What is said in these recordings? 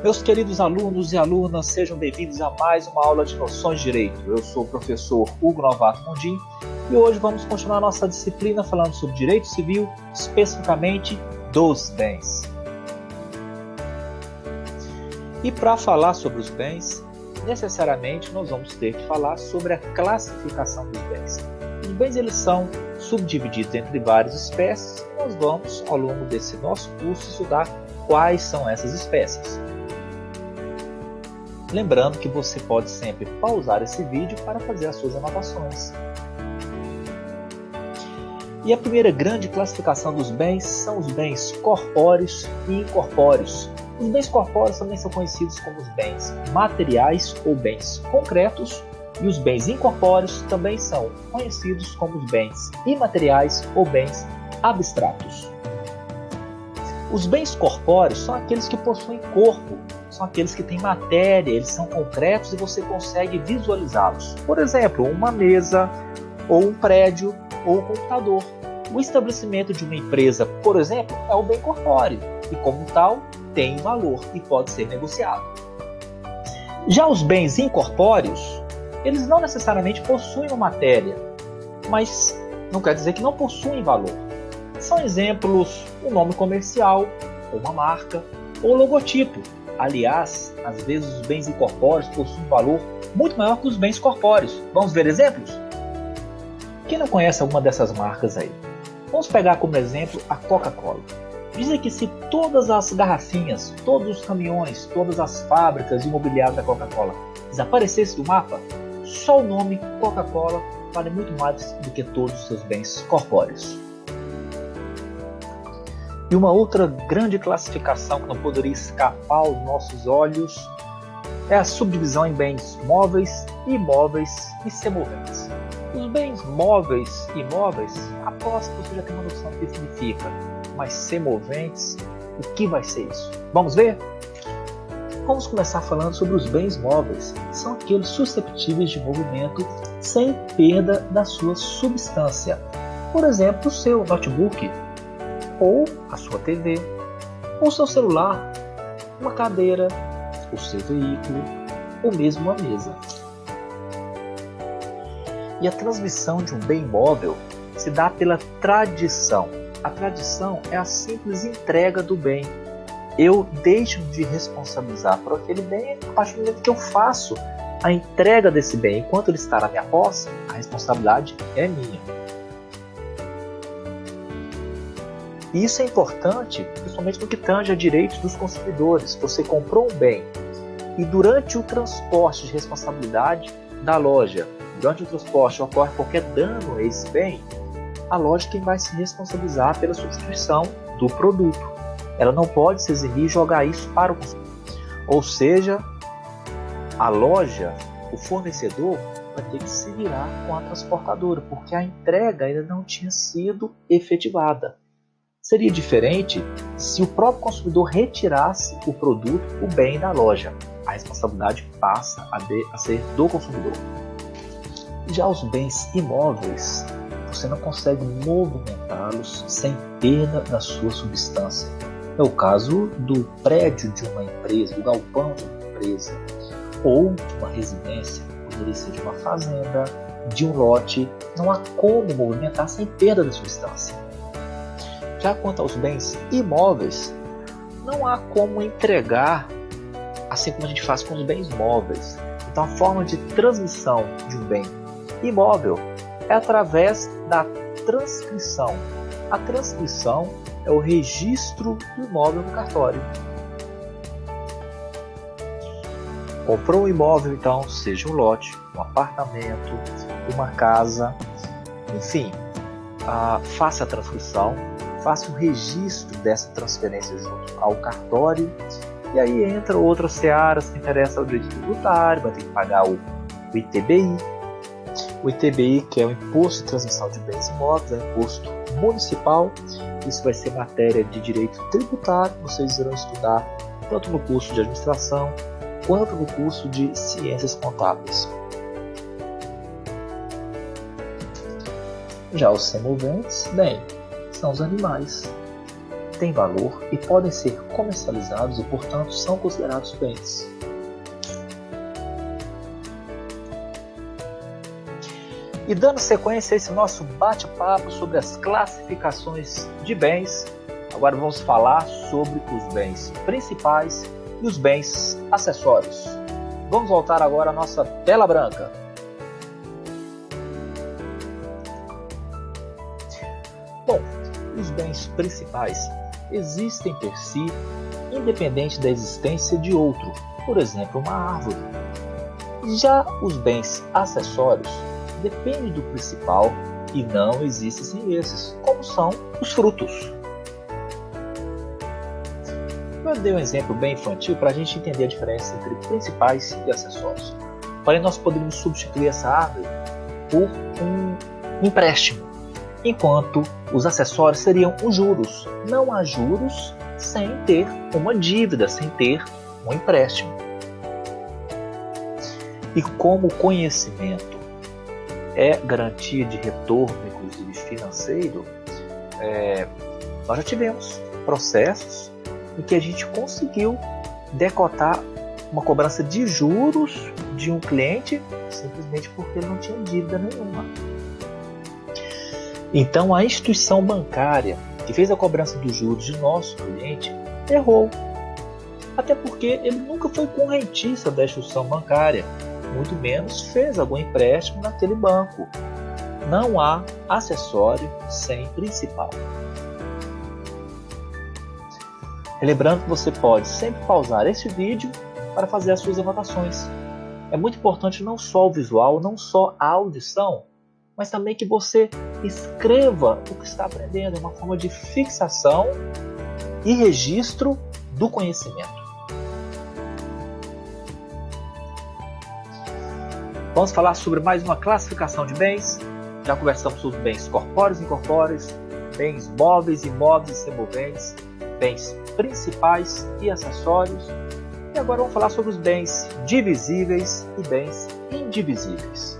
Meus queridos alunos e alunas, sejam bem-vindos a mais uma aula de Noções de Direito. Eu sou o professor Hugo Novato Mundim e hoje vamos continuar nossa disciplina falando sobre direito civil, especificamente dos bens. E para falar sobre os bens, necessariamente nós vamos ter que falar sobre a classificação dos bens. Os bens eles são subdivididos entre várias espécies e nós vamos, ao longo desse nosso curso, estudar quais são essas espécies. Lembrando que você pode sempre pausar esse vídeo para fazer as suas anotações. E a primeira grande classificação dos bens são os bens corpóreos e incorpóreos. Os bens corpóreos também são conhecidos como os bens materiais ou bens concretos, e os bens incorpóreos também são conhecidos como os bens imateriais ou bens abstratos. Os bens corpóreos são aqueles que possuem corpo, são aqueles que têm matéria, eles são concretos e você consegue visualizá-los. Por exemplo, uma mesa, ou um prédio, ou um computador. O estabelecimento de uma empresa, por exemplo, é um bem corpóreo e, como tal, tem valor e pode ser negociado. Já os bens incorpóreos, eles não necessariamente possuem uma matéria, mas não quer dizer que não possuem valor. São exemplos um nome comercial, ou uma marca, ou logotipo. Aliás, às vezes os bens incorpóreos possuem um valor muito maior que os bens corpóreos. Vamos ver exemplos? Quem não conhece alguma dessas marcas aí? Vamos pegar como exemplo a Coca-Cola. Dizem que se todas as garrafinhas, todos os caminhões, todas as fábricas imobiliárias da Coca-Cola desaparecessem do mapa, só o nome Coca-Cola vale muito mais do que todos os seus bens corpóreos. E uma outra grande classificação que não poderia escapar aos nossos olhos é a subdivisão em bens móveis, imóveis e semoventes. Os bens móveis e imóveis, aposto que você já tem uma noção do que significa, mas semoventes, o que vai ser isso? Vamos ver? Vamos começar falando sobre os bens móveis. São aqueles susceptíveis de movimento sem perda da sua substância. Por exemplo, o seu notebook, ou a sua TV, ou seu celular, uma cadeira, o seu veículo, ou mesmo uma mesa. E a transmissão de um bem imóvel se dá pela tradição. A tradição é a simples entrega do bem. Eu deixo de responsabilizar por aquele bem a partir do momento que eu faço a entrega desse bem. Enquanto ele está na minha posse, a responsabilidade é minha. E isso é importante, principalmente no que tange a direitos dos consumidores. Você comprou um bem e durante o transporte de responsabilidade da loja, durante o transporte ocorre qualquer dano a esse bem, a loja quem vai se responsabilizar pela substituição do produto. Ela não pode se eximir e jogar isso para o consumidor. Ou seja, a loja, o fornecedor, vai ter que se virar com a transportadora, porque a entrega ainda não tinha sido efetivada. Seria diferente se o próprio consumidor retirasse o produto, o bem da loja. A responsabilidade passa a ser do consumidor. Já os bens imóveis, você não consegue movimentá-los sem perda da sua substância. É o caso do prédio de uma empresa, do galpão de uma empresa, ou de uma residência, poderia ser de uma fazenda, de um lote. Não há como movimentar sem perda da substância. Já quanto aos bens imóveis, não há como entregar assim como a gente faz com os bens móveis. Então a forma de transmissão de um bem imóvel é através da transcrição. A transcrição é o registro do imóvel no cartório. Comprou um imóvel, então, seja um lote, um apartamento, uma casa, enfim, faça a transcrição. Faça um registro dessa transferência junto ao cartório e aí entra outras searas que interessam ao direito tributário, vai ter que pagar o ITBI. O ITBI, que é o Imposto de Transmissão de Bens Imóveis, é um imposto municipal. Isso vai ser matéria de direito tributário, vocês irão estudar tanto no curso de administração quanto no curso de ciências contábeis. Já os semoventes, bem, são os animais. têm valor e podem ser comercializados e, portanto, são considerados bens. E dando sequência a esse nosso bate-papo sobre as classificações de bens, agora vamos falar sobre os bens principais e os bens acessórios. Vamos voltar agora à nossa tela branca. Bom, os bens principais existem per si, independente da existência de outro, por exemplo, uma árvore. Já os bens acessórios dependem do principal e não existem sem esses, como são os frutos. Eu dei um exemplo bem infantil para a gente entender a diferença entre principais e acessórios. Porém, nós poderíamos substituir essa árvore por um empréstimo, enquanto os acessórios seriam os juros. Não há juros sem ter uma dívida, sem ter um empréstimo. E como o conhecimento é garantia de retorno, inclusive financeiro, nós já tivemos processos em que a gente conseguiu decotar uma cobrança de juros de um cliente simplesmente porque ele não tinha dívida nenhuma. Então a instituição bancária que fez a cobrança dos juros de nosso cliente errou. Até porque ele nunca foi correntista da instituição bancária, muito menos fez algum empréstimo naquele banco. Não há acessório sem principal. Lembrando que você pode sempre pausar este vídeo para fazer as suas anotações. É muito importante não só o visual, não só a audição, mas também que você escreva o que está aprendendo. É uma forma de fixação e registro do conhecimento. Vamos falar sobre mais uma classificação de bens. Já conversamos sobre bens corpóreos e incorpóreos, bens móveis, imóveis e semoventes, bens principais e acessórios. E agora vamos falar sobre os bens divisíveis e bens indivisíveis.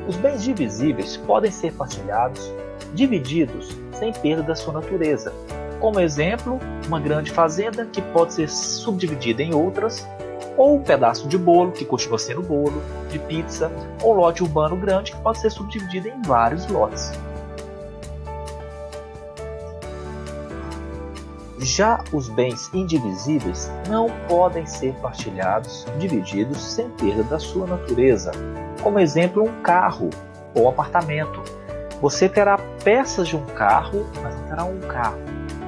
Os bens divisíveis podem ser partilhados, divididos, sem perda da sua natureza. Como exemplo, uma grande fazenda que pode ser subdividida em outras, ou um pedaço de bolo, que continua sendo bolo, de pizza, ou lote urbano grande, que pode ser subdividido em vários lotes. Já os bens indivisíveis não podem ser partilhados, divididos, sem perda da sua natureza. Como exemplo, um carro ou apartamento. Você terá peças de um carro, mas não terá um carro.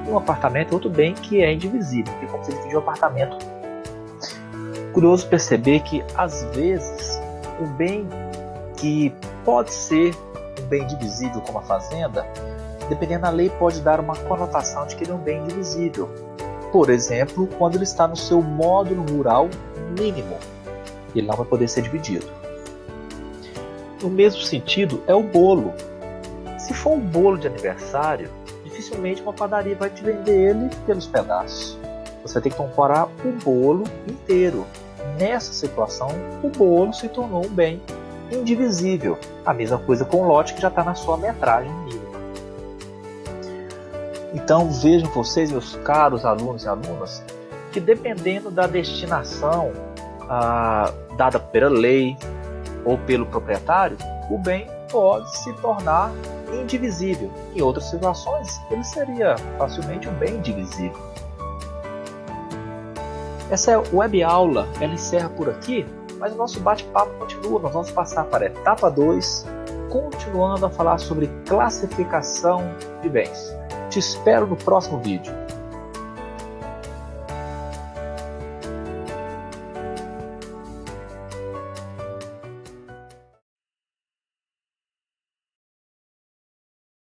Um apartamento é outro bem que é indivisível, que é como se dividir um apartamento. Curioso perceber que, às vezes, um bem que pode ser um bem divisível, como a fazenda, dependendo da lei, pode dar uma conotação de que ele é um bem indivisível. Por exemplo, quando ele está no seu módulo rural mínimo, ele não vai poder ser dividido. No mesmo sentido é o bolo. Se for um bolo de aniversário, dificilmente uma padaria vai te vender ele pelos pedaços. Você vai ter que comprar o bolo inteiro. Nessa situação, o bolo se tornou um bem indivisível. A mesma coisa com o lote que já está na sua metragem mínima. Então vejam vocês, meus caros alunos e alunas, que dependendo da destinação dada pela lei ou pelo proprietário, o bem pode se tornar indivisível. Em outras situações, ele seria facilmente um bem divisível. Essa web aula ela encerra por aqui, mas o nosso bate-papo continua. Nós vamos passar para a etapa 2, continuando a falar sobre classificação de bens. Te espero no próximo vídeo.